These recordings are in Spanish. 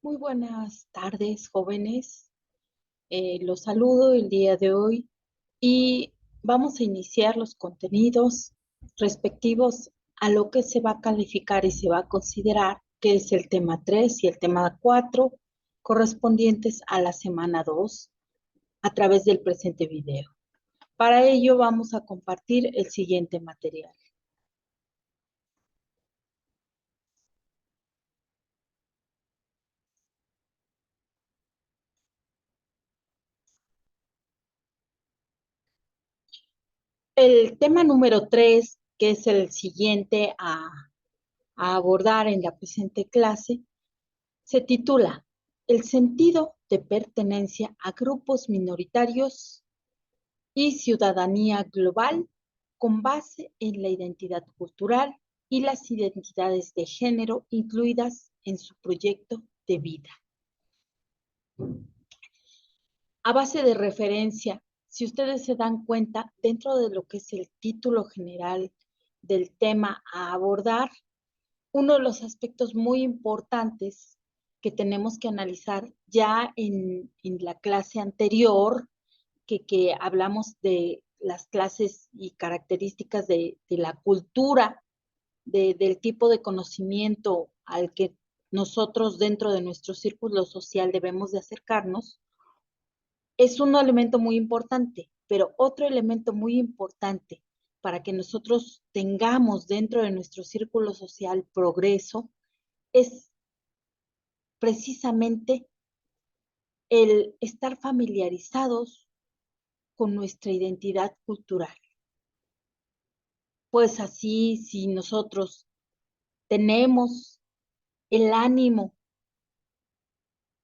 Muy buenas tardes, jóvenes. Los saludo el día de hoy y vamos a iniciar los contenidos respectivos a lo que se va a calificar y se va a considerar que es el tema 3 y el tema 4 correspondientes a la semana 2 a través del presente video. Para ello vamos a compartir el siguiente material. El tema número 3, que es el siguiente a abordar en la presente clase, se titula El sentido de pertenencia a grupos minoritarios y ciudadanía global con base en la identidad cultural y las identidades de género incluidas en su proyecto de vida. A base de referencia, si ustedes se dan cuenta, dentro de lo que es el título general del tema a abordar, uno de los aspectos muy importantes que tenemos que analizar ya en la clase anterior, que hablamos de las clases y características de la cultura, del tipo de conocimiento al que nosotros dentro de nuestro círculo social debemos de acercarnos, es un elemento muy importante, pero otro elemento muy importante para que nosotros tengamos dentro de nuestro círculo social progreso es precisamente el estar familiarizados con nuestra identidad cultural. Pues así, si nosotros tenemos el ánimo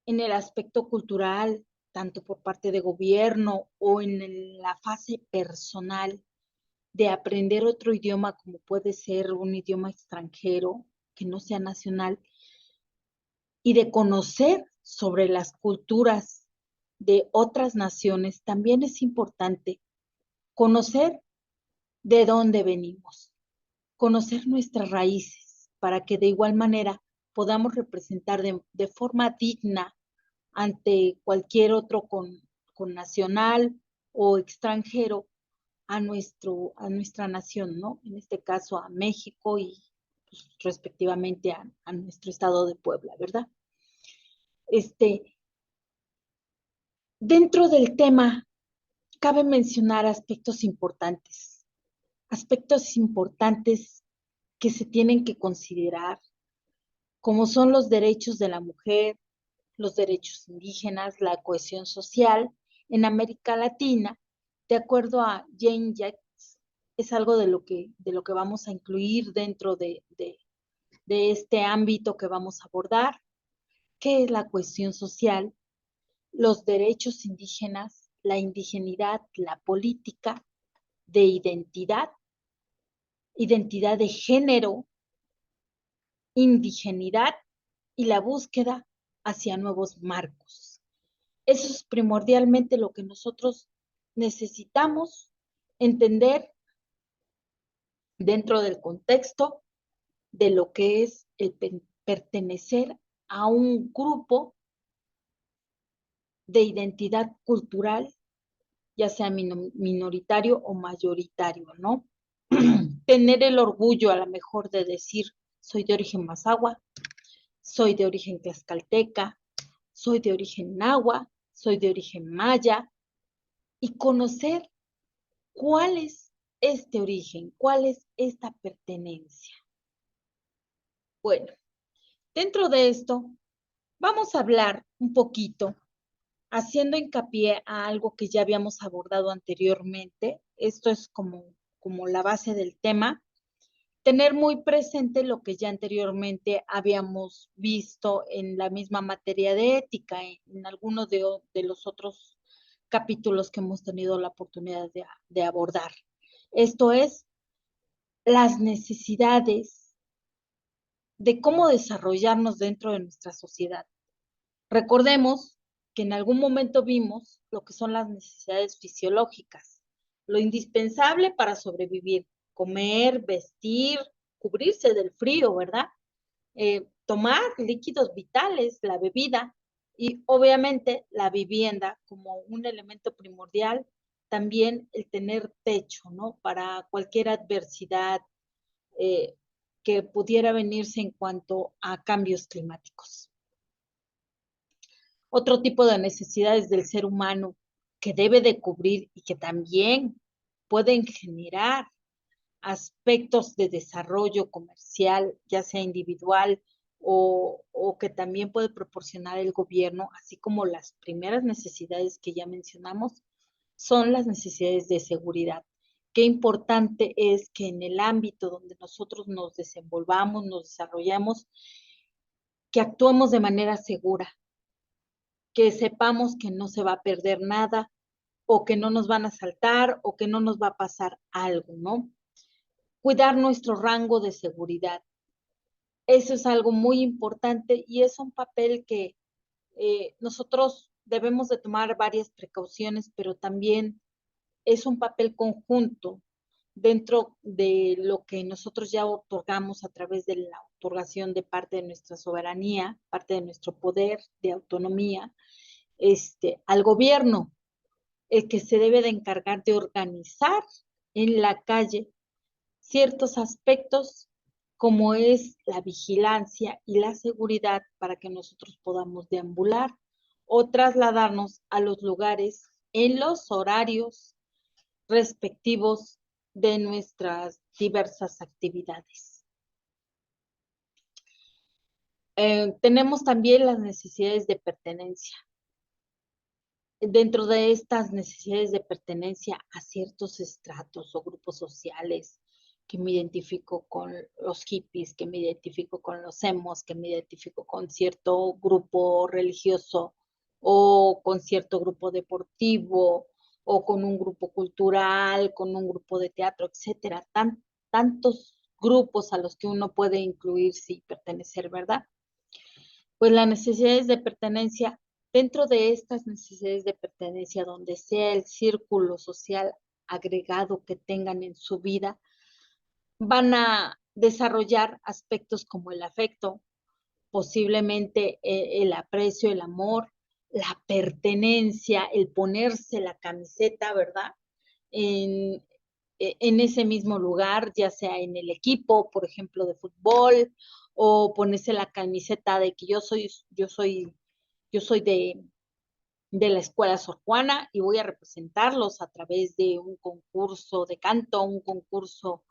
en el aspecto cultural, tanto por parte de gobierno o en la fase personal de aprender otro idioma, como puede ser un idioma extranjero que no sea nacional, y de conocer sobre las culturas de otras naciones, también es importante conocer de dónde venimos, conocer nuestras raíces, para que de igual manera podamos representar de forma digna ante cualquier otro con nacional o extranjero a nuestra nación, ¿no? En este caso a México y pues, respectivamente a nuestro estado de Puebla, ¿verdad? Este, Dentro del tema, cabe mencionar aspectos importantes que se tienen que considerar, como son los derechos de la mujer, los derechos indígenas, la cohesión social en América Latina, de acuerdo a Jane Jacques, es algo de lo que vamos a incluir dentro de este ámbito que vamos a abordar. ¿Qué es la cohesión social? Los derechos indígenas, la indigenidad, la política de identidad, identidad de género, indigenidad y la búsqueda hacia nuevos marcos. Eso es primordialmente lo que nosotros necesitamos entender dentro del contexto de lo que es el pertenecer a un grupo de identidad cultural, ya sea minoritario o mayoritario, ¿no? Tener el orgullo a lo mejor de decir, soy de origen mazahua, soy de origen tlaxcalteca, soy de origen náhuatl, soy de origen maya, y conocer cuál es este origen, cuál es esta pertenencia. Bueno, dentro de esto, vamos a hablar un poquito, haciendo hincapié a algo que ya habíamos abordado anteriormente. Esto es como la base del tema. Tener muy presente lo que ya anteriormente habíamos visto en la misma materia de ética, en algunos de los otros capítulos que hemos tenido la oportunidad de abordar. Esto es las necesidades de cómo desarrollarnos dentro de nuestra sociedad. Recordemos que en algún momento vimos lo que son las necesidades fisiológicas, lo indispensable para sobrevivir, comer, vestir, cubrirse del frío, ¿verdad? tomar líquidos vitales, la bebida y obviamente la vivienda como un elemento primordial, también el tener techo, ¿no? Para cualquier adversidad eh, que pudiera venirse en cuanto a cambios climáticos. Otro tipo de necesidades del ser humano que debe de cubrir y que también pueden generar aspectos de desarrollo comercial, ya sea individual o que también puede proporcionar el gobierno, así como las primeras necesidades que ya mencionamos, son las necesidades de seguridad. Qué importante es que en el ámbito donde nosotros nos desenvolvamos, nos desarrollamos, que actuemos de manera segura, que sepamos que no se va a perder nada o que no nos van a asaltar o que no nos va a pasar algo, ¿no? Cuidar nuestro rango de seguridad. Eso es algo muy importante y es un papel que nosotros debemos de tomar varias precauciones, pero también es un papel conjunto dentro de lo que nosotros ya otorgamos a través de la otorgación de parte de nuestra soberanía, parte de nuestro poder de autonomía, al gobierno, el que se debe de encargar de organizar en la calle ciertos aspectos como es la vigilancia y la seguridad para que nosotros podamos deambular o trasladarnos a los lugares en los horarios respectivos de nuestras diversas actividades. Tenemos también las necesidades de pertenencia. Dentro de estas necesidades de pertenencia a ciertos estratos o grupos sociales, que me identifico con los hippies, que me identifico con los emos, que me identifico con cierto grupo religioso o con cierto grupo deportivo o con un grupo cultural, con un grupo de teatro, etcétera. Tantos grupos a los que uno puede incluirse y pertenecer, ¿verdad? Pues las necesidades de pertenencia, dentro de estas necesidades de pertenencia, donde sea el círculo social agregado que tengan en su vida, van a desarrollar aspectos como el afecto, posiblemente el aprecio, el amor, la pertenencia, el ponerse la camiseta, ¿verdad? En, en ese mismo lugar, ya sea en el equipo, por ejemplo, de fútbol, o ponerse la camiseta de que yo soy de la escuela Sor Juana y voy a representarlos a través de un concurso de canto, un concurso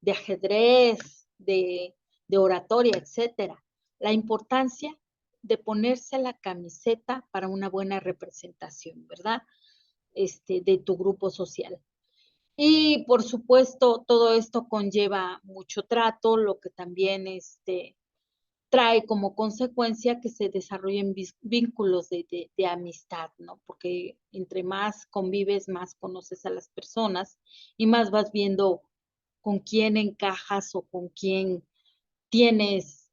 de ajedrez, de oratoria, etcétera. La importancia de ponerse la camiseta para una buena representación, ¿verdad? De tu grupo social. Y por supuesto, todo esto conlleva mucho trato, lo que también trae como consecuencia que se desarrollen vínculos de amistad, ¿no? Porque entre más convives, más conoces a las personas y más vas viendo con quién encajas o con quién tienes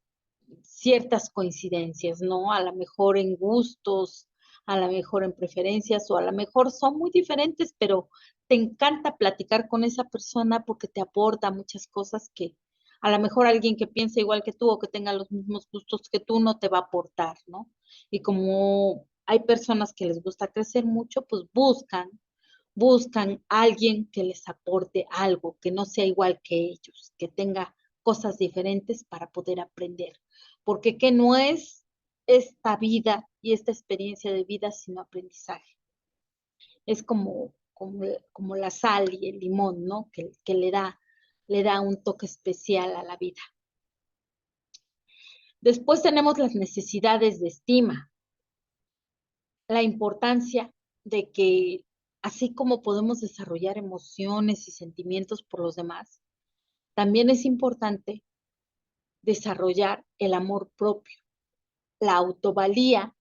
ciertas coincidencias, ¿no? A lo mejor en gustos, a lo mejor en preferencias o a lo mejor son muy diferentes, pero te encanta platicar con esa persona porque te aporta muchas cosas que a lo mejor alguien que piensa igual que tú o que tenga los mismos gustos que tú no te va a aportar, ¿no? Y como hay personas que les gusta crecer mucho, pues buscan a alguien que les aporte algo, que no sea igual que ellos, que tenga cosas diferentes para poder aprender. Porque que no es esta vida y esta experiencia de vida sino aprendizaje. Es como la sal y el limón, ¿no? Que le da un toque especial a la vida. Después tenemos las necesidades de estima, la importancia de que así como podemos desarrollar emociones y sentimientos por los demás, también es importante desarrollar el amor propio, la autovalía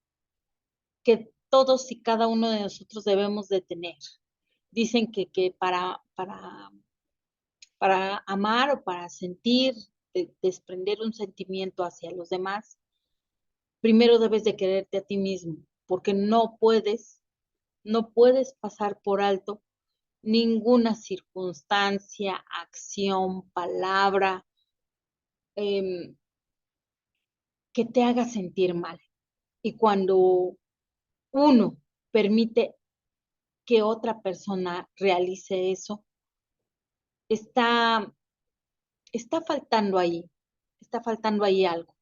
que todos y cada uno de nosotros debemos de tener. Dicen que para amar o para sentir, desprender un sentimiento hacia los demás, primero debes de quererte a ti mismo, porque no puedes pasar por alto ninguna circunstancia, acción, palabra, eh, que te haga sentir mal. Y cuando uno permite que otra persona realice eso, está, está faltando ahí algo.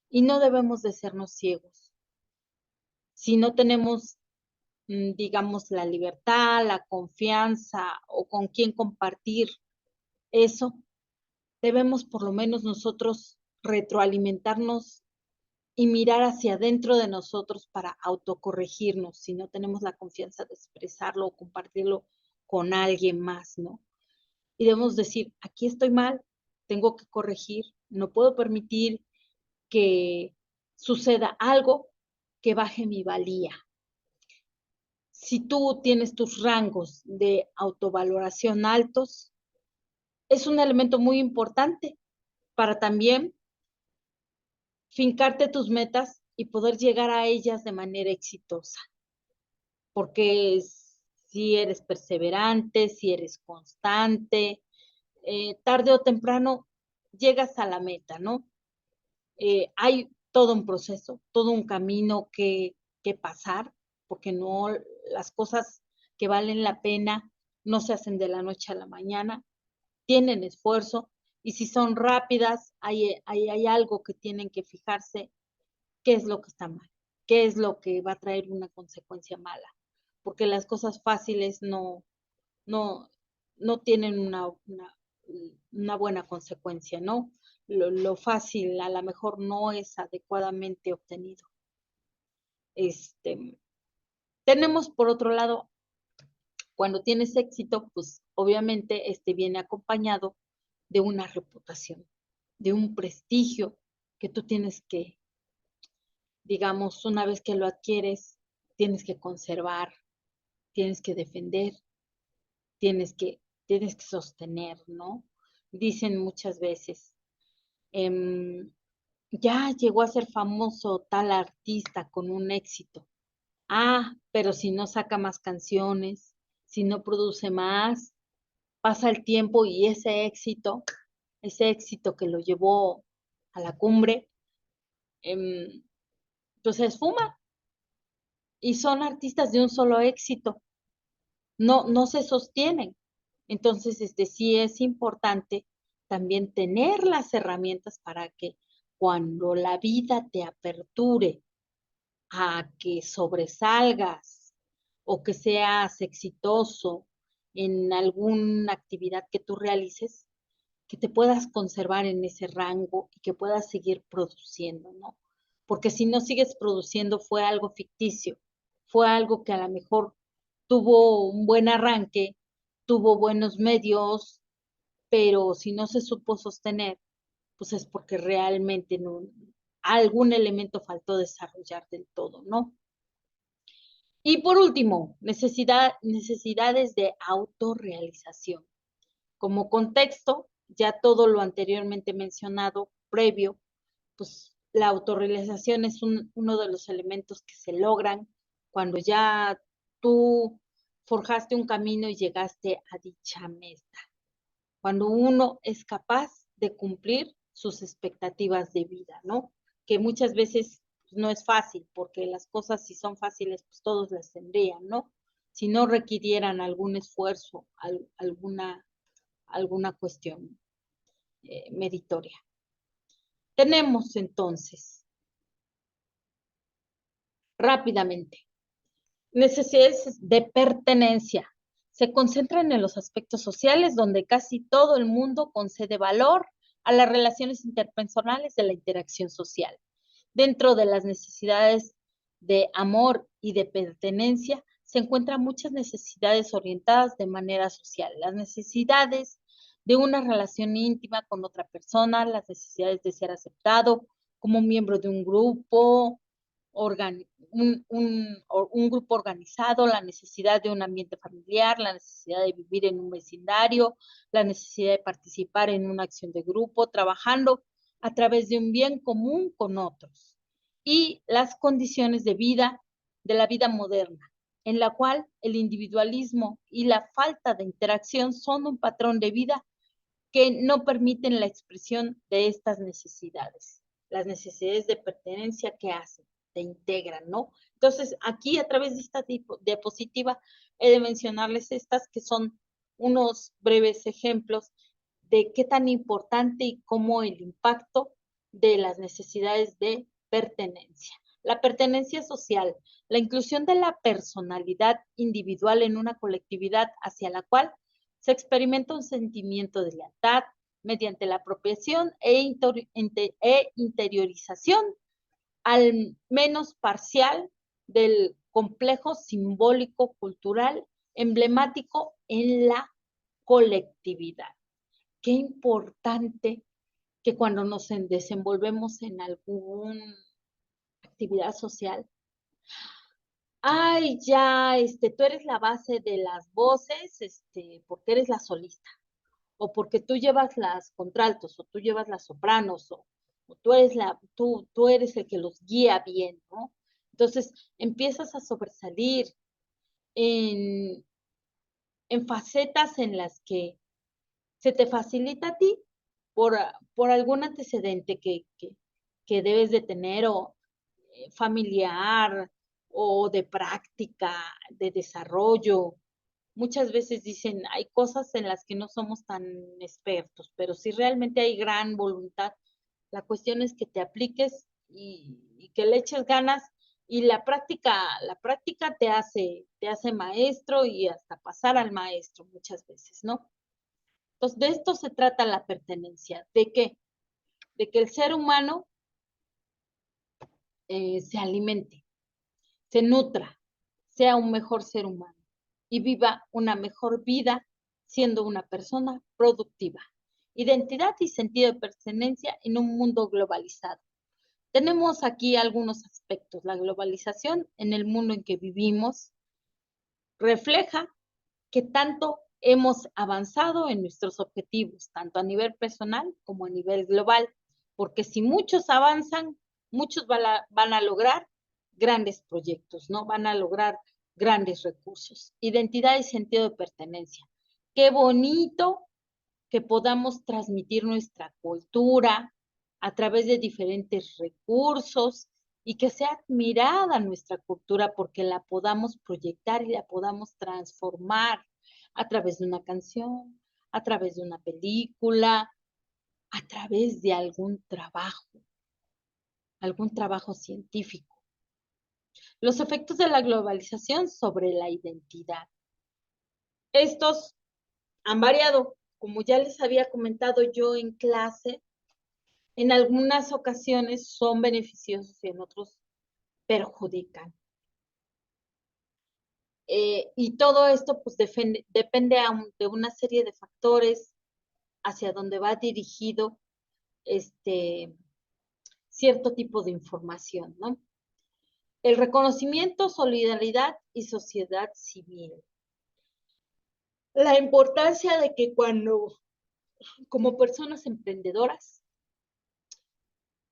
Y no debemos de sernos ciegos. Si no tenemos, digamos, la libertad, la confianza o con quién compartir eso, debemos por lo menos nosotros retroalimentarnos y mirar hacia adentro de nosotros para autocorregirnos, si no tenemos la confianza de expresarlo o compartirlo con alguien más, ¿no? Y debemos decir, aquí estoy mal, tengo que corregir, no puedo permitir que suceda algo que baje mi valía. Si tú tienes tus rangos de autovaloración altos, es un elemento muy importante para también fincarte tus metas y poder llegar a ellas de manera exitosa. Porque si eres perseverante, si eres constante, tarde o temprano llegas a la meta, ¿no? Hay todo un proceso, todo un camino que pasar, porque no las cosas que valen la pena no se hacen de la noche a la mañana, tienen esfuerzo, y si son rápidas, hay algo que tienen que fijarse, qué es lo que está mal, qué es lo que va a traer una consecuencia mala, porque las cosas fáciles no, no tienen una buena consecuencia, ¿no? Lo fácil a lo mejor no es adecuadamente obtenido. Tenemos por otro lado, cuando tienes éxito, pues obviamente viene acompañado de una reputación, de un prestigio que tú tienes que, digamos, una vez que lo adquieres, tienes que conservar, tienes que defender, tienes que, tienes que sostener, ¿no? Dicen muchas veces, ya llegó a ser famoso tal artista con un éxito. Ah, pero si no saca más canciones, si no produce más, pasa el tiempo y ese éxito que lo llevó a la cumbre, pues se esfuma y son artistas de un solo éxito, no se sostienen. Entonces, sí es importante también tener las herramientas para que cuando la vida te aperture a que sobresalgas o que seas exitoso en alguna actividad que tú realices, que te puedas conservar en ese rango y que puedas seguir produciendo, ¿no? Porque si no sigues produciendo fue algo ficticio, fue algo que a lo mejor tuvo un buen arranque, tuvo buenos medios, pero si no se supo sostener, pues es porque realmente no, algún elemento faltó desarrollar del todo, ¿no? Y por último, necesidades de autorrealización. Como contexto, ya todo lo anteriormente mencionado previo, pues la autorrealización es uno de los elementos que se logran cuando ya tú forjaste un camino y llegaste a dicha meta. Cuando uno es capaz de cumplir sus expectativas de vida, ¿no? Que muchas veces pues, no es fácil, porque las cosas si son fáciles, pues todos las tendrían, ¿no? Si no requirieran algún esfuerzo, alguna cuestión meritoria. Tenemos entonces, rápidamente, necesidades de pertenencia. Se concentran en los aspectos sociales donde casi todo el mundo concede valor a las relaciones interpersonales de la interacción social. Dentro de las necesidades de amor y de pertenencia se encuentran muchas necesidades orientadas de manera social. Las necesidades de una relación íntima con otra persona, las necesidades de ser aceptado como miembro de un grupo, un grupo organizado, la necesidad de un ambiente familiar, la necesidad de vivir en un vecindario, la necesidad de participar en una acción de grupo, trabajando a través de un bien común con otros. Y las condiciones de la vida moderna, en la cual el individualismo y la falta de interacción son un patrón de vida que no permiten la expresión de estas necesidades. las necesidades de pertenencia, ¿qué hacen? Te integran, ¿no? Entonces, aquí a través de esta diapositiva he de mencionarles estas que son unos breves ejemplos de qué tan importante y cómo el impacto de las necesidades de pertenencia. La pertenencia social, la inclusión de la personalidad individual en una colectividad hacia la cual se experimenta un sentimiento de lealtad mediante la apropiación e interiorización al menos parcial del complejo simbólico cultural emblemático en la colectividad. Qué importante que cuando nos desenvolvemos en alguna actividad social, ay, ya, tú eres la base de las voces, porque eres la solista, o porque tú llevas las contraltos, o tú llevas las sopranos, o tú eres el que los guía bien, ¿no? Entonces, empiezas a sobresalir en, en facetas en las que se te facilita a ti por algún antecedente que debes de tener o familiar o de práctica, de desarrollo. Muchas veces dicen, hay cosas en las que no somos tan expertos, pero si realmente hay gran voluntad, la cuestión es que te apliques y que le eches ganas y la práctica te hace maestro y hasta pasar al maestro muchas veces, ¿no? Entonces, de esto se trata la pertenencia. ¿De qué? De que el ser humano se alimente, se nutra, sea un mejor ser humano y viva una mejor vida siendo una persona productiva. Identidad y sentido de pertenencia en un mundo globalizado. Tenemos aquí algunos aspectos. La globalización en el mundo en que vivimos refleja que tanto hemos avanzado en nuestros objetivos, tanto a nivel personal como a nivel global, porque si muchos avanzan, muchos van a lograr grandes proyectos, ¿no? Van a lograr grandes recursos. Identidad y sentido de pertenencia. Qué bonito que podamos transmitir nuestra cultura a través de diferentes recursos y que sea admirada nuestra cultura porque la podamos proyectar y la podamos transformar a través de una canción, a través de una película, a través de algún trabajo científico. Los efectos de la globalización sobre la identidad. Estos han variado, como ya les había comentado yo en clase, en algunas ocasiones son beneficiosos y en otros perjudican. Y todo esto pues depende de una serie de factores hacia donde va dirigido cierto tipo de información, ¿no? El reconocimiento, solidaridad y sociedad civil. La importancia de que cuando, como personas emprendedoras,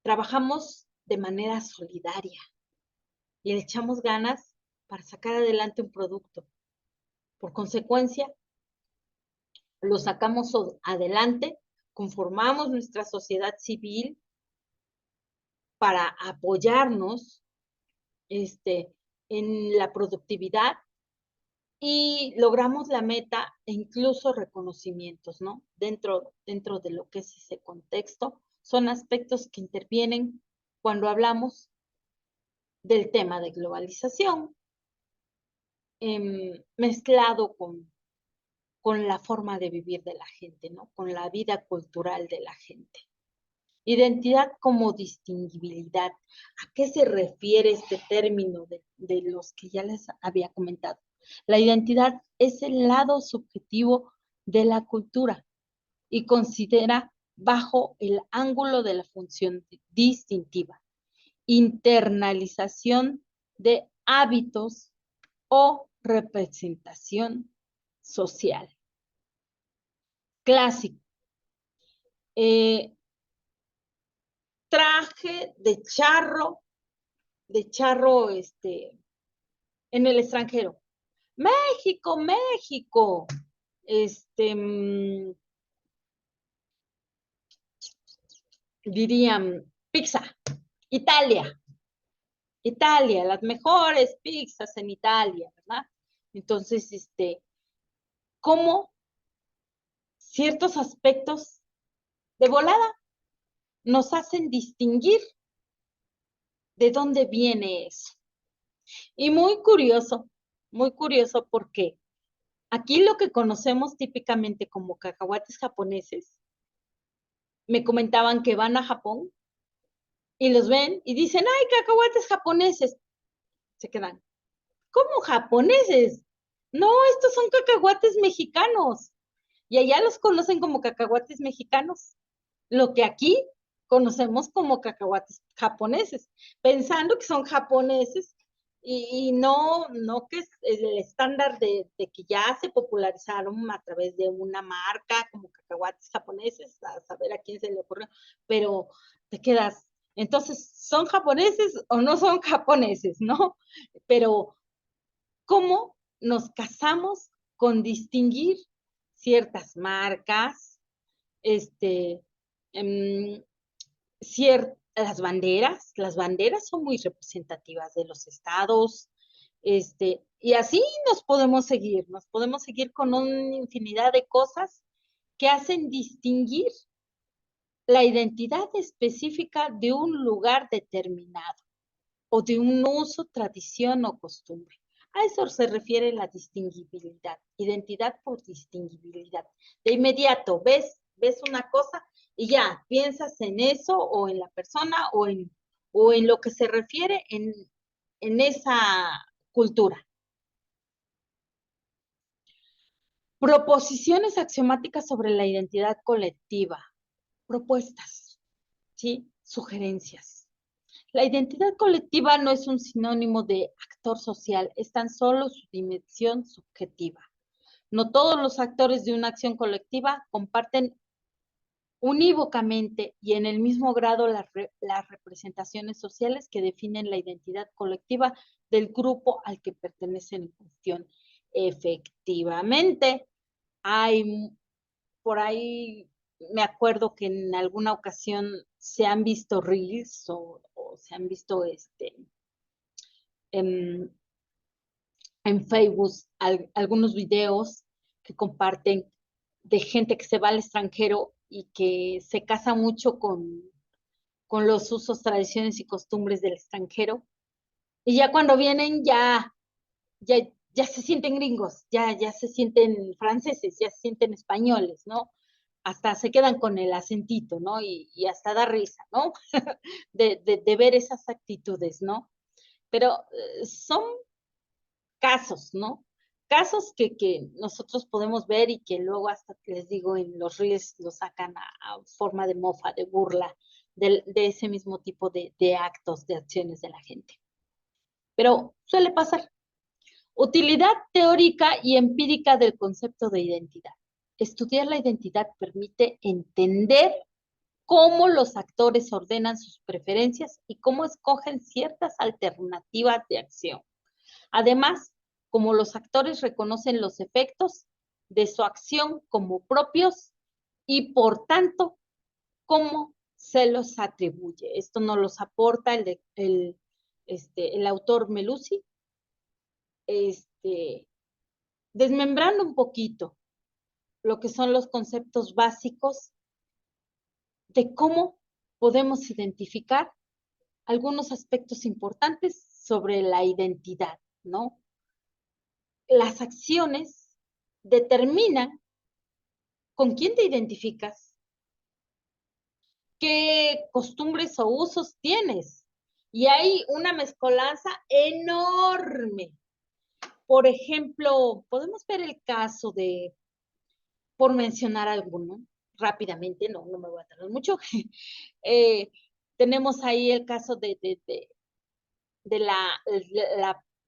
trabajamos de manera solidaria y le echamos ganas para sacar adelante un producto. Por consecuencia, lo sacamos adelante, conformamos nuestra sociedad civil para apoyarnos en la productividad y logramos la meta e incluso reconocimientos, ¿no? Dentro de lo que es ese contexto, son aspectos que intervienen cuando hablamos del tema de globalización, mezclado con la forma de vivir de la gente, ¿no? Con la vida cultural de la gente. Identidad como distinguibilidad. ¿A qué se refiere este término de los que ya les había comentado? La identidad es el lado subjetivo de la cultura y considera bajo el ángulo de la función distintiva, internalización de hábitos o representación social. Clásico. Traje de charro, en el extranjero. México, México. Dirían, Pizza, Italia, Italia, las mejores pizzas en Italia, ¿verdad? Entonces, cómo ciertos aspectos de volada nos hacen distinguir de dónde viene eso. Y muy curioso porque aquí lo que conocemos típicamente como cacahuates japoneses, me comentaban que van a Japón y los ven y dicen, ay, cacahuates japoneses. Se quedan, ¿cómo japoneses? No, estos son cacahuates mexicanos. Y allá los conocen como cacahuates mexicanos. Lo que aquí conocemos como cacahuates japoneses, pensando que son japoneses y no que es el estándar de que ya se popularizaron a través de una marca como cacahuates japoneses, a saber a quién se le ocurrió, pero te quedas, entonces, ¿son japoneses o no son japoneses, no? Pero, ¿cómo nos casamos con distinguir ciertas marcas, este, em, las banderas son muy representativas de los estados, y así nos podemos seguir con una infinidad de cosas que hacen distinguir la identidad específica de un lugar determinado o de un uso, tradición o costumbre. A eso se refiere la distinguibilidad, identidad por distinguibilidad. De inmediato ves una cosa y ya piensas en eso o en la persona o en lo que se refiere en esa cultura. Proposiciones axiomáticas sobre la identidad colectiva. Propuestas, ¿sí? Sugerencias. La identidad colectiva no es un sinónimo de actor social, es tan solo su dimensión subjetiva. No todos los actores de una acción colectiva comparten unívocamente y en el mismo grado las representaciones sociales que definen la identidad colectiva del grupo al que pertenecen en cuestión. Efectivamente, hay por ahí, me acuerdo que en alguna ocasión se han visto reels o se han visto en, en Facebook algunos videos que comparten de gente que se va al extranjero y que se casa mucho con los usos, tradiciones y costumbres del extranjero. Y ya cuando vienen, ya, ya se sienten gringos, ya se sienten franceses, ya se sienten españoles, ¿no? Hasta se quedan con el acentito, ¿no? Y hasta da risa, ¿no? De ver esas actitudes, ¿no? Pero son casos, ¿no? Casos que nosotros podemos ver y que luego hasta que les digo en los reels lo sacan a forma de mofa, de burla, de ese mismo tipo de actos, de acciones de la gente. Pero suele pasar. Utilidad teórica y empírica del concepto de identidad. Estudiar la identidad permite entender cómo los actores ordenan sus preferencias y cómo escogen ciertas alternativas de acción. Además, cómo los actores reconocen los efectos de su acción como propios y, por tanto, cómo se los atribuye. Esto nos los aporta el autor Melusi, desmembrando un poquito lo que son los conceptos básicos de cómo podemos identificar algunos aspectos importantes sobre la identidad, ¿no? Las acciones determinan con quién te identificas, qué costumbres o usos tienes. Y hay una mezcolanza enorme. Por ejemplo, podemos ver el caso de, por mencionar alguno, rápidamente, no me voy a tardar mucho. eh, tenemos ahí el caso de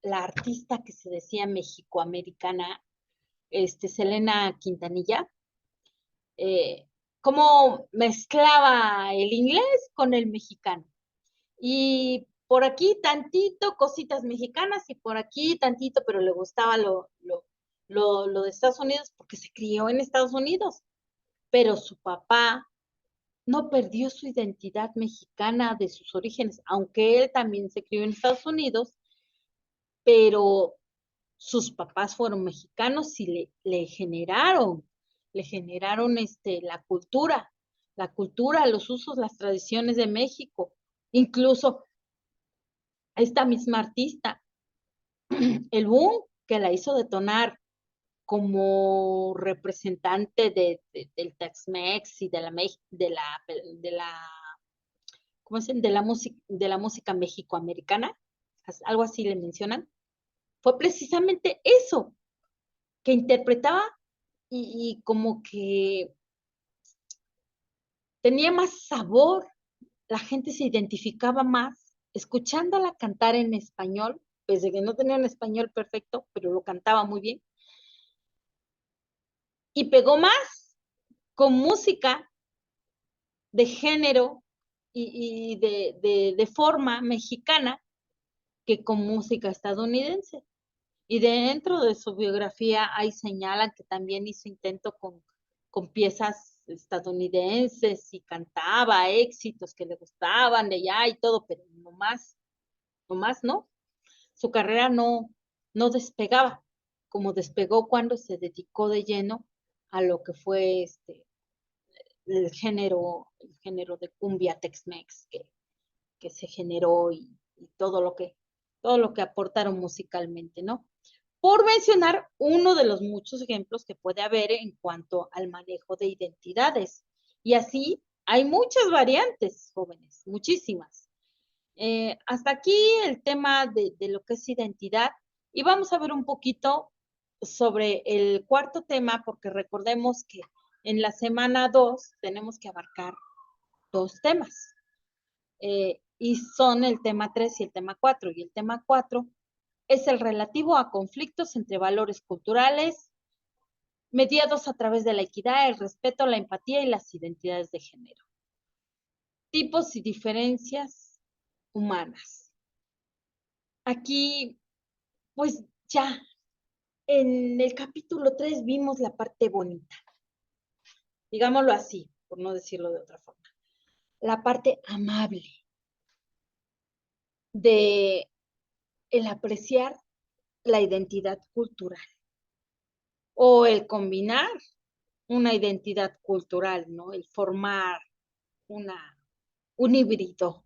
la artista que se decía mexicoamericana, Selena Quintanilla, cómo mezclaba el inglés con el mexicano. Y por aquí tantito cositas mexicanas y por aquí tantito, pero le gustaba lo de Estados Unidos porque se crió en Estados Unidos. Pero su papá no perdió su identidad mexicana de sus orígenes, aunque él también se crió en Estados Unidos, pero sus papás fueron mexicanos y le generaron la cultura, los usos, las tradiciones de México. Incluso esta misma artista, el boom que la hizo detonar como representante del Tex-Mex y ¿cómo se llama? De la música mexicoamericana, algo así le mencionan, fue precisamente eso, que interpretaba y como que tenía más sabor, la gente se identificaba más escuchándola cantar en español, pese a que no tenía un español perfecto, pero lo cantaba muy bien, y pegó más con música de género de forma mexicana que con música estadounidense. Y dentro de su biografía ahí señalan que también hizo intento con piezas estadounidenses y cantaba éxitos que le gustaban de allá y todo, pero no más, ¿no? Su carrera no despegaba, como despegó cuando se dedicó de lleno a lo que fue el género de cumbia Tex-Mex que se generó y todo lo que aportaron musicalmente, ¿no? Por mencionar uno de los muchos ejemplos que puede haber en cuanto al manejo de identidades. Y así hay muchas variantes, jóvenes, muchísimas. Hasta aquí el tema de lo que es identidad y vamos a ver un poquito sobre el cuarto tema porque recordemos que en la semana 2 tenemos que abarcar dos temas y son el tema 3 y el tema 4 y el tema 4 es el relativo a conflictos entre valores culturales mediados a través de la equidad, el respeto, la empatía y las identidades de género. Tipos y diferencias humanas. Aquí, pues ya en el capítulo 3 vimos la parte bonita, digámoslo así, por no decirlo de otra forma, la parte amable de el apreciar la identidad cultural o el combinar una identidad cultural, ¿no? El formar una, un híbrido,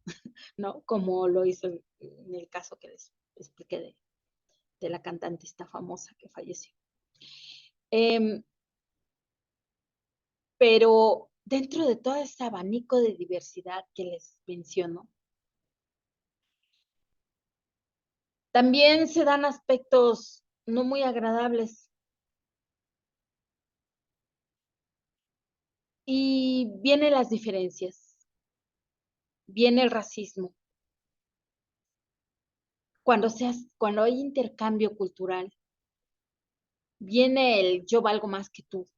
¿no? Como lo hizo en el caso que les expliqué de la cantante esta famosa que falleció. Pero dentro de todo ese abanico de diversidad que les menciono, también se dan aspectos no muy agradables y vienen las diferencias, viene el racismo. Cuando hay intercambio cultural, viene el yo valgo más que tú,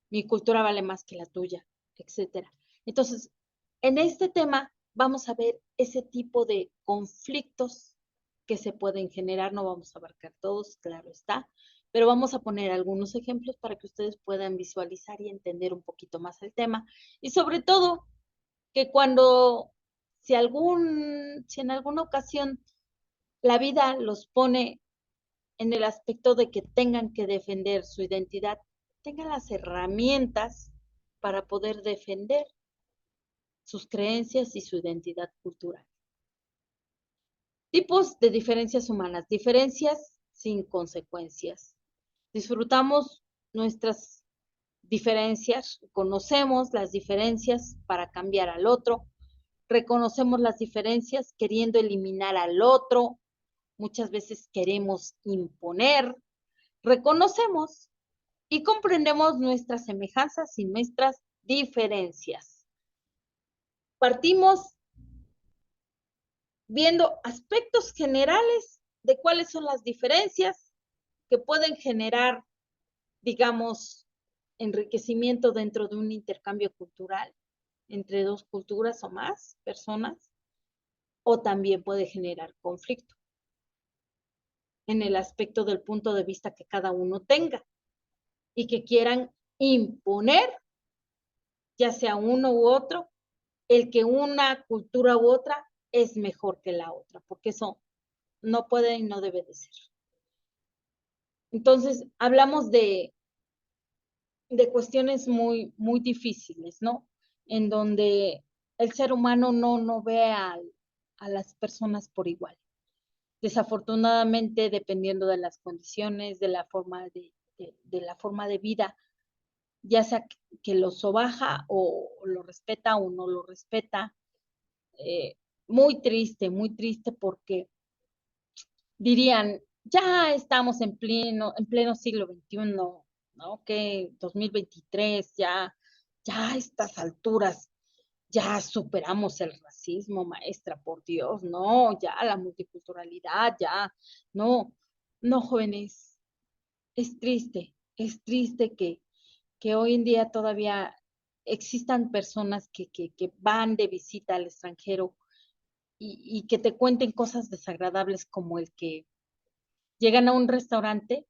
mi cultura vale más que la tuya, etcétera. Entonces, en este tema vamos a ver ese tipo de conflictos que se pueden generar, no vamos a abarcar todos, claro está, pero vamos a poner algunos ejemplos para que ustedes puedan visualizar y entender un poquito más el tema y sobre todo que si en alguna ocasión la vida los pone en el aspecto de que tengan que defender su identidad, tengan las herramientas para poder defender sus creencias y su identidad cultural. Tipos de diferencias humanas. Diferencias sin consecuencias. Disfrutamos nuestras diferencias, conocemos las diferencias para cambiar al otro, reconocemos las diferencias queriendo eliminar al otro, muchas veces queremos imponer, reconocemos y comprendemos nuestras semejanzas y nuestras diferencias. Partimos viendo aspectos generales de cuáles son las diferencias que pueden generar, digamos, enriquecimiento dentro de un intercambio cultural entre dos culturas o más personas, o también puede generar conflicto en el aspecto del punto de vista que cada uno tenga y que quieran imponer, ya sea uno u otro, el que una cultura u otra es mejor que la otra, porque eso no puede y no debe de ser. Entonces, hablamos de cuestiones muy, muy difíciles, ¿no? En donde el ser humano no ve a las personas por igual. Desafortunadamente, dependiendo de las condiciones, de la forma de la forma de vida, ya sea que lo sobaja o lo respeta o no lo respeta. Eh, muy triste porque dirían, ya estamos en pleno siglo XXI, ¿no? Que 2023, ya a estas alturas, ya superamos el racismo, maestra, por Dios, no, ya la multiculturalidad, ya, no, no, jóvenes, es triste que hoy en día todavía existan personas que van de visita al extranjero y que te cuenten cosas desagradables como el que llegan a un restaurante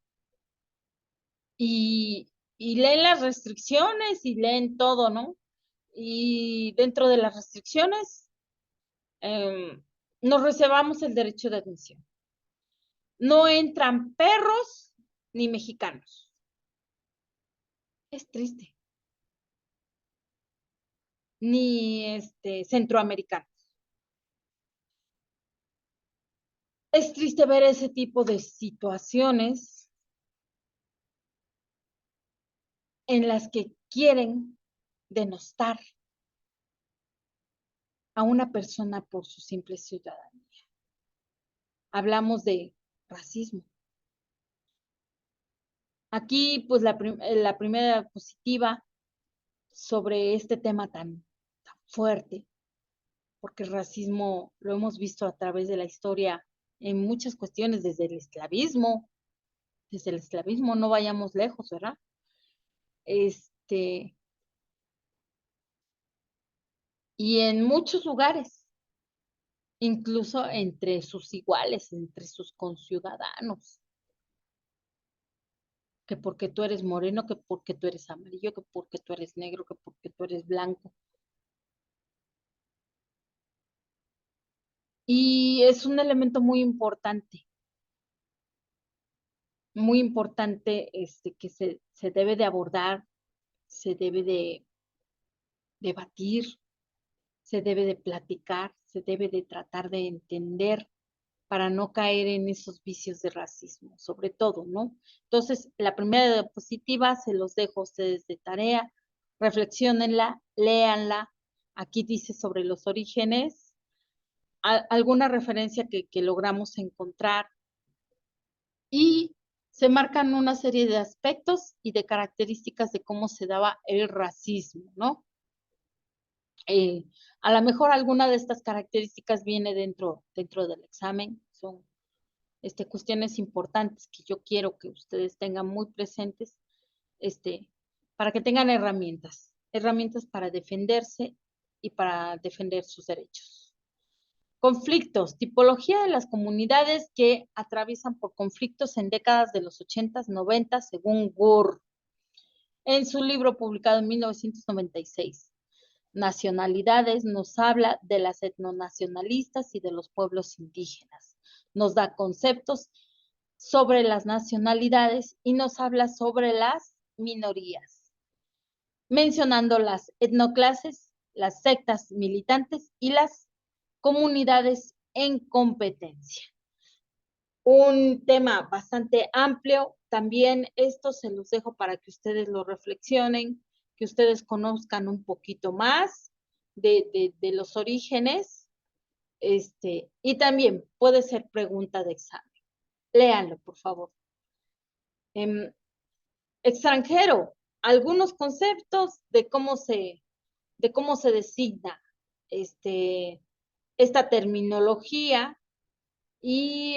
y leen las restricciones y leen todo, ¿no? Y dentro de las restricciones nos reservamos el derecho de admisión. No entran perros ni mexicanos. Es triste. Ni centroamericanos. Es triste ver ese tipo de situaciones en las que quieren denostar a una persona por su simple ciudadanía. Hablamos de racismo. Aquí, pues la primera diapositiva sobre este tema tan fuerte, porque el racismo lo hemos visto a través de la historia en muchas cuestiones, desde el esclavismo, no vayamos lejos, ¿verdad? Y en muchos lugares, incluso entre sus iguales, entre sus conciudadanos, que porque tú eres moreno, que porque tú eres amarillo, que porque tú eres negro, que porque tú eres blanco. Y es un elemento muy importante que se debe de abordar, se debe de debatir, se debe de platicar, se debe de tratar de entender para no caer en esos vicios de racismo, sobre todo, ¿no? Entonces, la primera diapositiva se los dejo a ustedes de tarea, reflexionenla, léanla. Aquí dice sobre los orígenes, alguna referencia que logramos encontrar y se marcan una serie de aspectos y de características de cómo se daba el racismo, ¿no? Eh, a lo mejor alguna de estas características viene dentro del examen, son cuestiones importantes que yo quiero que ustedes tengan muy presentes, este, para que tengan herramientas para defenderse y para defender sus derechos. Conflictos, tipología de las comunidades que atraviesan por conflictos en décadas de los 80s, 90 según Gore, en su libro publicado en 1996. Nacionalidades nos habla de las etnonacionalistas y de los pueblos indígenas. Nos da conceptos sobre las nacionalidades y nos habla sobre las minorías, mencionando las etnoclases, las sectas militantes y las comunidades en competencia. Un tema bastante amplio, también esto se los dejo para que ustedes lo reflexionen, que ustedes conozcan un poquito más de los orígenes, y también puede ser pregunta de examen. Léanlo, por favor. Extranjero, algunos conceptos de cómo se designa esta terminología y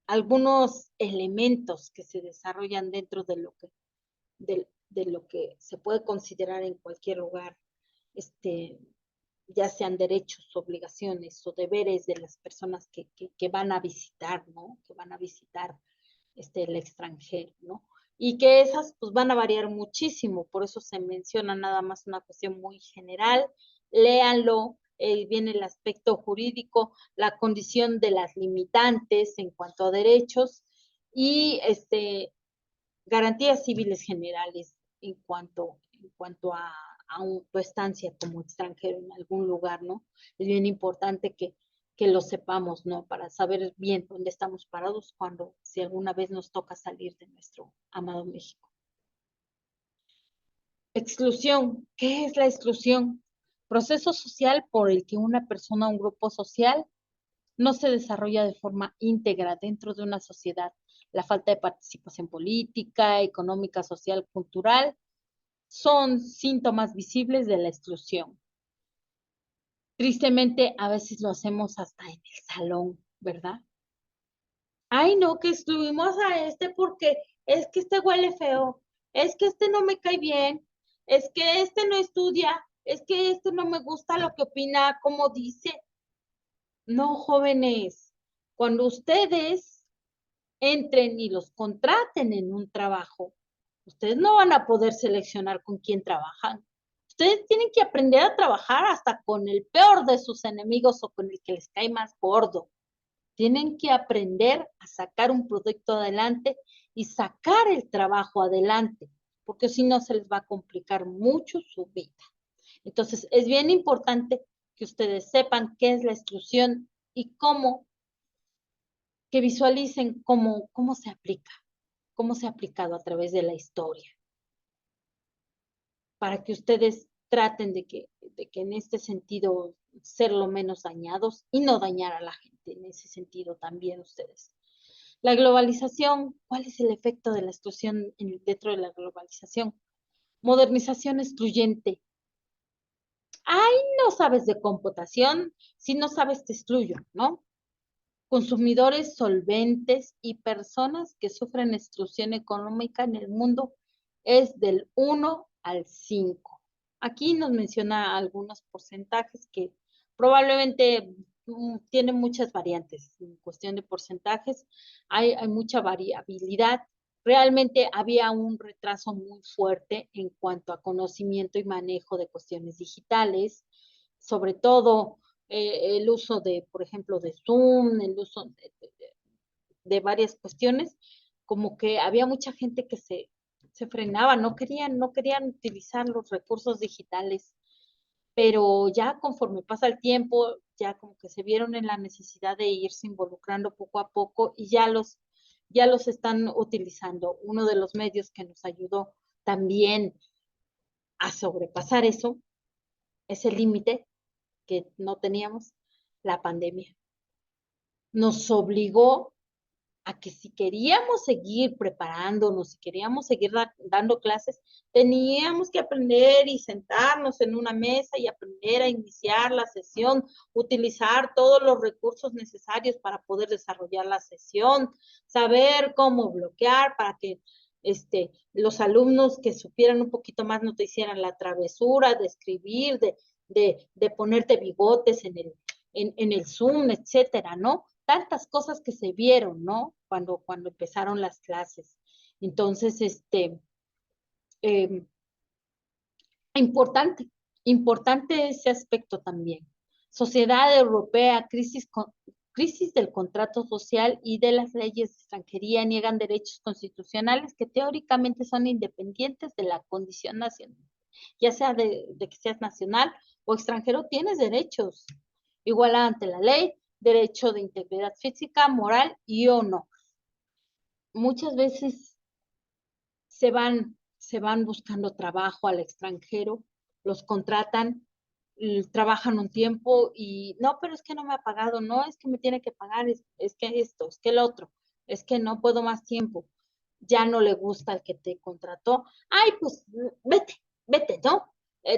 algunos elementos que se desarrollan dentro de lo que se puede considerar en cualquier lugar, ya sean derechos, obligaciones o deberes de las personas que van a visitar, ¿no? Que van a visitar el extranjero, ¿no? Y que esas pues van a variar muchísimo, por eso se menciona nada más una cuestión muy general léanlo, viene el aspecto jurídico, la condición de las limitantes en cuanto a derechos y garantías civiles generales en cuanto a tu estancia como extranjero en algún lugar, ¿no? Es bien importante que lo sepamos, ¿no? Para saber bien dónde estamos parados cuando, si alguna vez nos toca salir de nuestro amado México. Exclusión. ¿Qué es la exclusión? Proceso social por el que una persona o un grupo social no se desarrolla de forma íntegra dentro de una sociedad. La falta de participación política, económica, social, cultural, son síntomas visibles de la exclusión. Tristemente, a veces lo hacemos hasta en el salón, ¿verdad? Ay, no, que excluimos a este porque es que este huele feo, es que este no me cae bien, es que este no estudia, es que este no me gusta lo que opina, como dice. No, jóvenes, cuando ustedes entren y los contraten en un trabajo, ustedes no van a poder seleccionar con quién trabajan. Ustedes tienen que aprender a trabajar hasta con el peor de sus enemigos o con el que les cae más gordo. Tienen que aprender a sacar un producto adelante y sacar el trabajo adelante, porque si no se les va a complicar mucho su vida. Entonces, es bien importante que ustedes sepan qué es la exclusión y que visualicen cómo se aplica, cómo se ha aplicado a través de la historia, para que ustedes traten de que en este sentido ser lo menos dañados y no dañar a la gente en ese sentido también ustedes. La globalización, ¿cuál es el efecto de la exclusión dentro de la globalización? Modernización excluyente. Ay, no sabes de computación, si no sabes te excluyo, ¿no? Consumidores solventes y personas que sufren exclusión económica en el mundo es del 1 al 5. Aquí nos menciona algunos porcentajes que probablemente tienen muchas variantes en cuestión de porcentajes. Hay mucha variabilidad. Realmente había un retraso muy fuerte en cuanto a conocimiento y manejo de cuestiones digitales, sobre todo el uso de, por ejemplo, de Zoom, el uso de varias cuestiones, como que había mucha gente que se frenaba, no querían utilizar los recursos digitales, pero ya conforme pasa el tiempo, ya como que se vieron en la necesidad de irse involucrando poco a poco y ya los están utilizando. Uno de los medios que nos ayudó también a sobrepasar eso, ese límite que no teníamos, la pandemia. Nos obligó a que si queríamos seguir preparándonos, si queríamos seguir dando clases, teníamos que aprender y sentarnos en una mesa y aprender a iniciar la sesión, utilizar todos los recursos necesarios para poder desarrollar la sesión, saber cómo bloquear para que los alumnos que supieran un poquito más no te hicieran la travesura de escribir, de ponerte bigotes en el Zoom, etcétera, ¿no? Tantas cosas que se vieron, ¿no? Cuando empezaron las clases. Entonces, eh, importante, importante ese aspecto también. Sociedad Europea, crisis del contrato social y de las leyes de extranjería niegan derechos constitucionales que teóricamente son independientes de la condición nacional. Ya sea de que seas nacional o extranjero, tienes derechos. Igualdad ante la ley, derecho de integridad física, moral y honor. Muchas veces se van buscando trabajo al extranjero, los contratan, trabajan un tiempo y no, pero es que no me ha pagado, no, es que me tiene que pagar, es que esto, es que el otro, es que no puedo más tiempo, ya no le gusta al que te contrató, ay, pues vete, ¿no?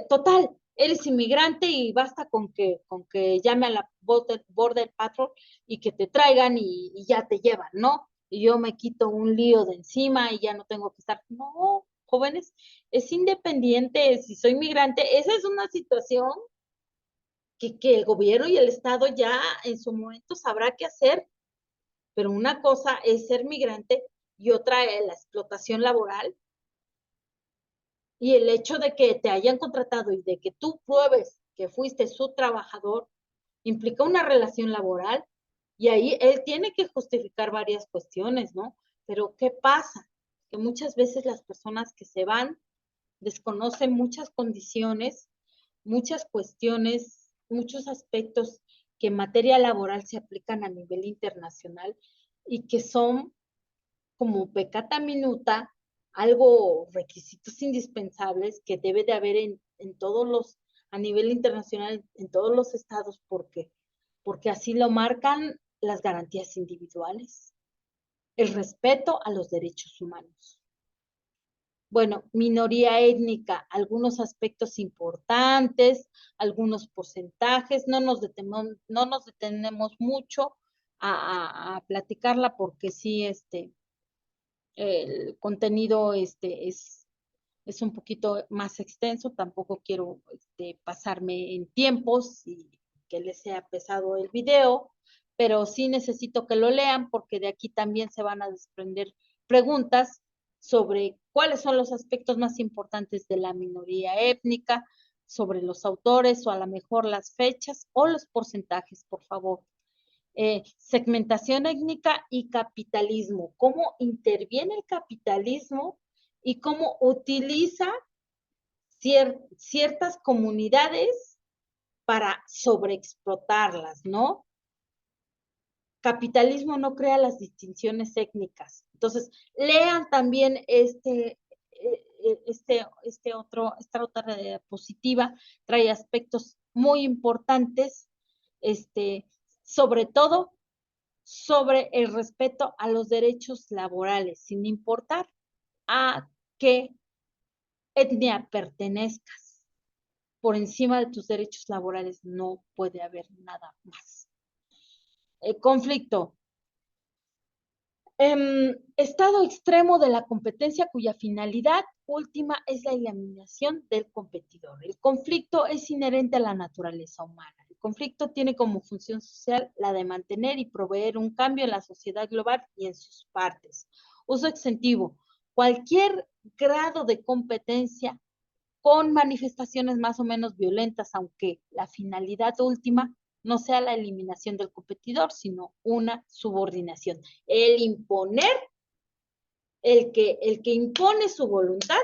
Total, eres inmigrante y basta con que llame a la border patrol y que te traigan y ya te llevan, ¿no? Y yo me quito un lío de encima y ya no tengo que estar, no, jóvenes, es independiente, si soy migrante, esa es una situación que el gobierno y el Estado ya en su momento sabrá qué hacer, pero una cosa es ser migrante y otra es la explotación laboral y el hecho de que te hayan contratado y de que tú pruebes que fuiste su trabajador, implica una relación laboral y ahí él tiene que justificar varias cuestiones, ¿no? Pero ¿qué pasa? Que muchas veces las personas que se van desconocen muchas condiciones, muchas cuestiones, muchos aspectos que en materia laboral se aplican a nivel internacional y que son como peccata minuta, algo, requisitos indispensables que debe de haber en todos los, a nivel internacional, en todos los estados, porque así lo marcan las garantías individuales, el respeto a los derechos humanos. Bueno, minoría étnica, algunos aspectos importantes, algunos porcentajes, no nos detenemos mucho a platicarla porque sí, el contenido es un poquito más extenso, tampoco quiero pasarme en tiempos y que les sea pesado el video, pero sí necesito que lo lean porque de aquí también se van a desprender preguntas sobre cuáles son los aspectos más importantes de la minoría étnica, sobre los autores o a lo mejor las fechas o los porcentajes, por favor. Segmentación étnica y capitalismo, cómo interviene el capitalismo y cómo utiliza ciertas comunidades para sobreexplotarlas, ¿no? Capitalismo no crea las distinciones étnicas. Entonces, lean también esta otra diapositiva, trae aspectos muy importantes, sobre todo sobre el respeto a los derechos laborales, sin importar a qué etnia pertenezcas. Por encima de tus derechos laborales no puede haber nada más. Conflicto. Estado extremo de la competencia cuya finalidad última es la eliminación del competidor. El conflicto es inherente a la naturaleza humana. El conflicto tiene como función social la de mantener y proveer un cambio en la sociedad global y en sus partes. Uso extensivo. Cualquier grado de competencia con manifestaciones más o menos violentas, aunque la finalidad última no sea la eliminación del competidor, sino una subordinación. El imponer, el que impone su voluntad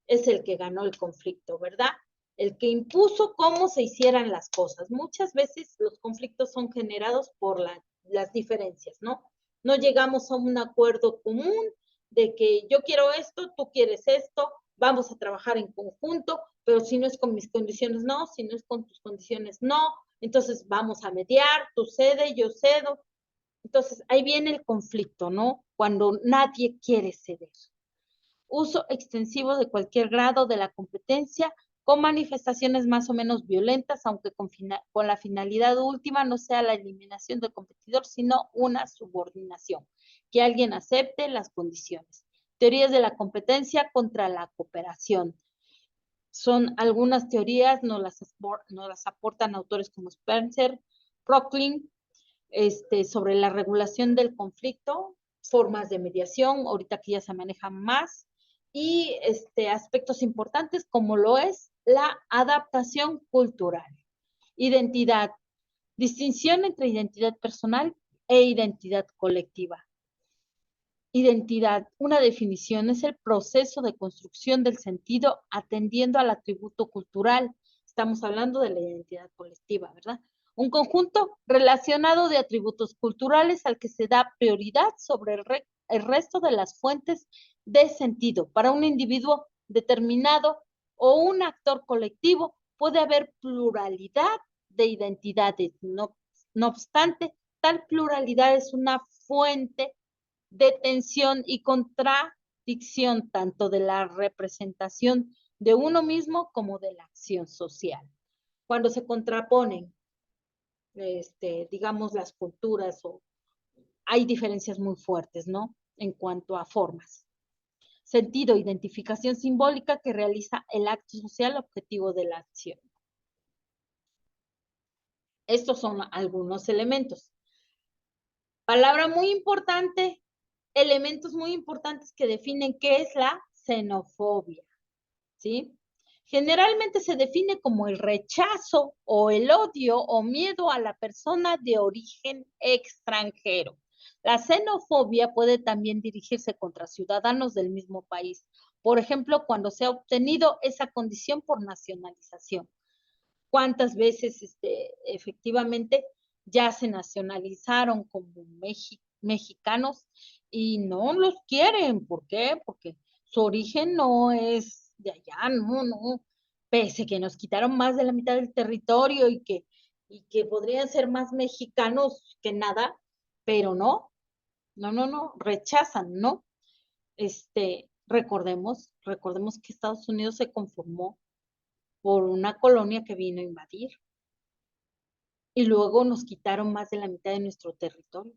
es el que ganó el conflicto, ¿verdad? El que impuso cómo se hicieran las cosas. Muchas veces los conflictos son generados por las diferencias, ¿no? No llegamos a un acuerdo común de que yo quiero esto, tú quieres esto, vamos a trabajar en conjunto, pero si no es con mis condiciones, no, si no es con tus condiciones, no, entonces vamos a mediar, tú cede, yo cedo. Entonces ahí viene el conflicto, ¿no? Cuando nadie quiere ceder. Uso extensivo de cualquier grado de la competencia con manifestaciones más o menos violentas, aunque con la finalidad última no sea la eliminación del competidor, sino una subordinación, que alguien acepte las condiciones. Teorías de la competencia contra la cooperación. Son algunas teorías, nos las aportan autores como Spencer, Rocklin, sobre la regulación del conflicto, formas de mediación, ahorita que ya se maneja más, y aspectos importantes como lo es la adaptación cultural. Identidad, distinción entre identidad personal e identidad colectiva. Identidad, una definición, es el proceso de construcción del sentido atendiendo al atributo cultural. Estamos hablando de la identidad colectiva, ¿verdad? Un conjunto relacionado de atributos culturales al que se da prioridad sobre el resto de las fuentes de sentido. Para un individuo determinado o un actor colectivo puede haber pluralidad de identidades. No obstante, tal pluralidad es una fuente de tensión y contradicción tanto de la representación de uno mismo como de la acción social. Cuando se contraponen, digamos, las culturas, o hay diferencias muy fuertes, ¿no? En cuanto a formas. Sentido, identificación simbólica que realiza el acto social objetivo de la acción. Estos son algunos elementos. Palabra muy importante, elementos muy importantes que definen qué es la xenofobia, ¿sí? Generalmente se define como el rechazo o el odio o miedo a la persona de origen extranjero. La xenofobia puede también dirigirse contra ciudadanos del mismo país, por ejemplo, cuando se ha obtenido esa condición por nacionalización. ¿Cuántas veces efectivamente ya se nacionalizaron como mexicanos y no los quieren? ¿Por qué? Porque su origen no es de allá, no, no. Pese que nos quitaron más de la mitad del territorio y que podrían ser más mexicanos que nada, pero no, no, no, no, rechazan, ¿no? Recordemos que Estados Unidos se conformó por una colonia que vino a invadir y luego nos quitaron más de la mitad de nuestro territorio.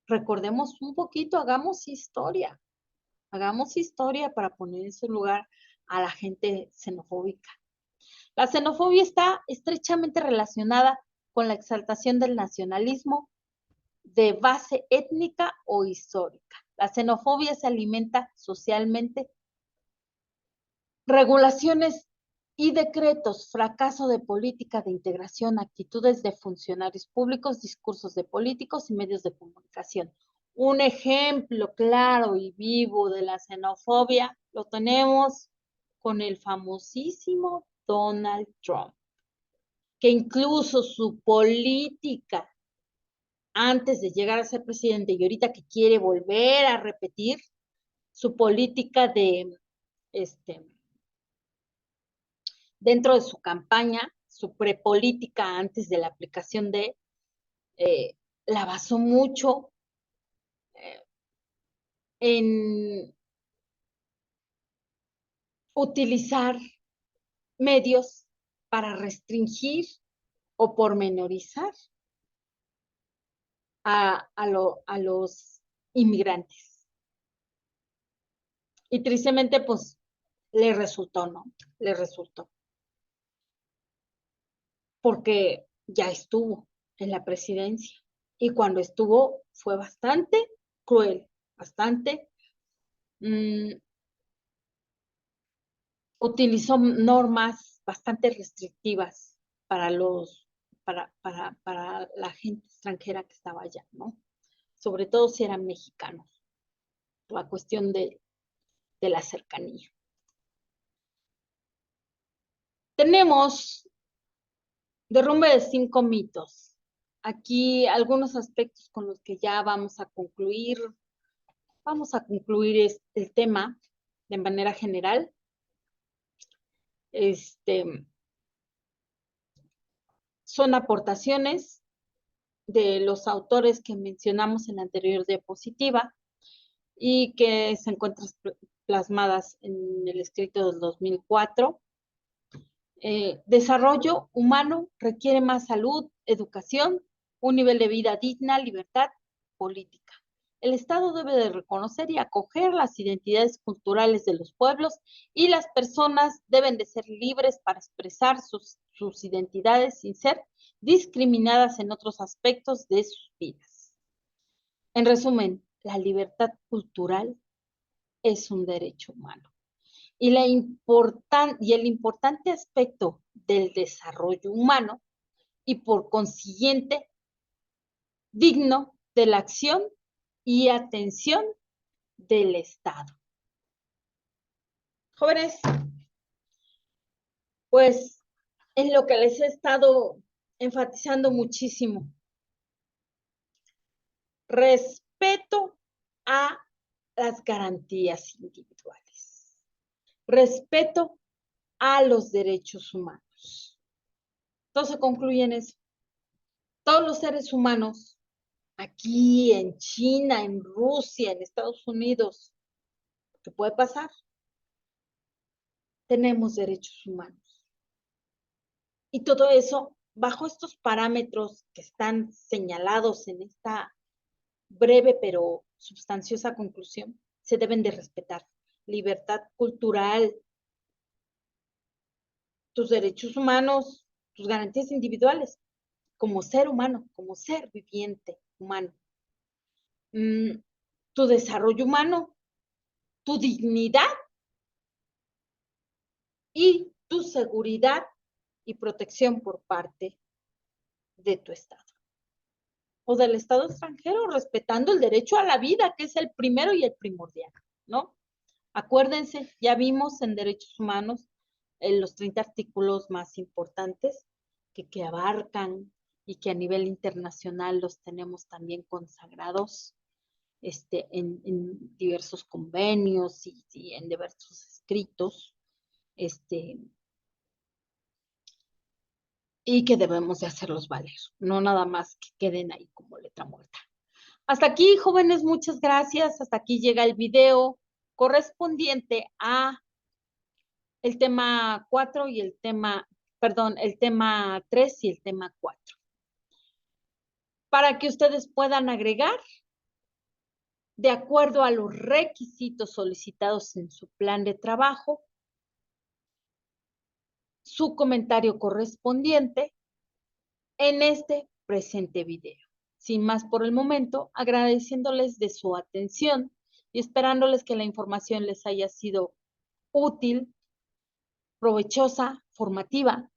Recordemos un poquito, hagamos historia para poner en su lugar a la gente xenofóbica. La xenofobia está estrechamente relacionada con la exaltación del nacionalismo de base étnica o histórica. La xenofobia se alimenta socialmente. Regulaciones y decretos, fracaso de política de integración, actitudes de funcionarios públicos, discursos de políticos y medios de comunicación. Un ejemplo claro y vivo de la xenofobia lo tenemos con el famosísimo Donald Trump, que incluso su política antes de llegar a ser presidente y ahorita que quiere volver a repetir su política de dentro de su campaña, su prepolítica antes de la aplicación eh, la basó mucho eh, en utilizar medios para restringir o pormenorizar a los inmigrantes. Y tristemente, pues, le resultó, ¿no? Le resultó. Porque ya estuvo en la presidencia. Y cuando estuvo fue bastante cruel, bastante utilizó normas bastante restrictivas para para la gente extranjera que estaba allá, ¿no? Sobre todo si eran mexicanos, la cuestión de la cercanía. Tenemos derrumbe de 5 mitos. Aquí algunos aspectos con los que ya vamos a concluir. Vamos a concluir el tema de manera general. Son aportaciones de los autores que mencionamos en la anterior diapositiva y que se encuentran plasmadas en el escrito del 2004. Desarrollo humano requiere más salud, educación, un nivel de vida digna, libertad política. El Estado debe de reconocer y acoger las identidades culturales de los pueblos y las personas deben de ser libres para expresar sus identidades sin ser discriminadas en otros aspectos de sus vidas. En resumen, la libertad cultural es un derecho humano. Y el importante aspecto del desarrollo humano y por consiguiente digno de la acción y atención del Estado. Jóvenes, pues en lo que les he estado enfatizando muchísimo, respeto a las garantías individuales, respeto a los derechos humanos. Todo se concluye en eso. Todos los seres humanos, aquí en China, en Rusia, en Estados Unidos, ¿qué puede pasar? Tenemos derechos humanos. Y todo eso, bajo estos parámetros que están señalados en esta breve pero sustanciosa conclusión, se deben de respetar. Libertad cultural, tus derechos humanos, tus garantías individuales, como ser humano, como ser viviente humano. Tu desarrollo humano, tu dignidad y tu seguridad y protección por parte de tu Estado o del Estado extranjero, respetando el derecho a la vida, que es el primero y el primordial, ¿no? Acuérdense, ya vimos en derechos humanos los 30 artículos más importantes que abarcan y que a nivel internacional los tenemos también consagrados en diversos convenios y en diversos escritos, y que debemos de hacerlos valer, no nada más que queden ahí como letra muerta. Hasta aquí, jóvenes, muchas gracias. Hasta aquí llega el video correspondiente a el tema 4 y el tema, perdón, el tema 3 y el tema 4. Para que ustedes puedan agregar, de acuerdo a los requisitos solicitados en su plan de trabajo, su comentario correspondiente en este presente video. Sin más por el momento, agradeciéndoles de su atención y esperándoles que la información les haya sido útil, provechosa, formativa.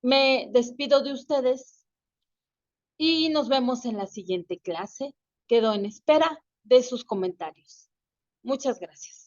Me despido de ustedes y nos vemos en la siguiente clase. Quedo en espera de sus comentarios. Muchas gracias.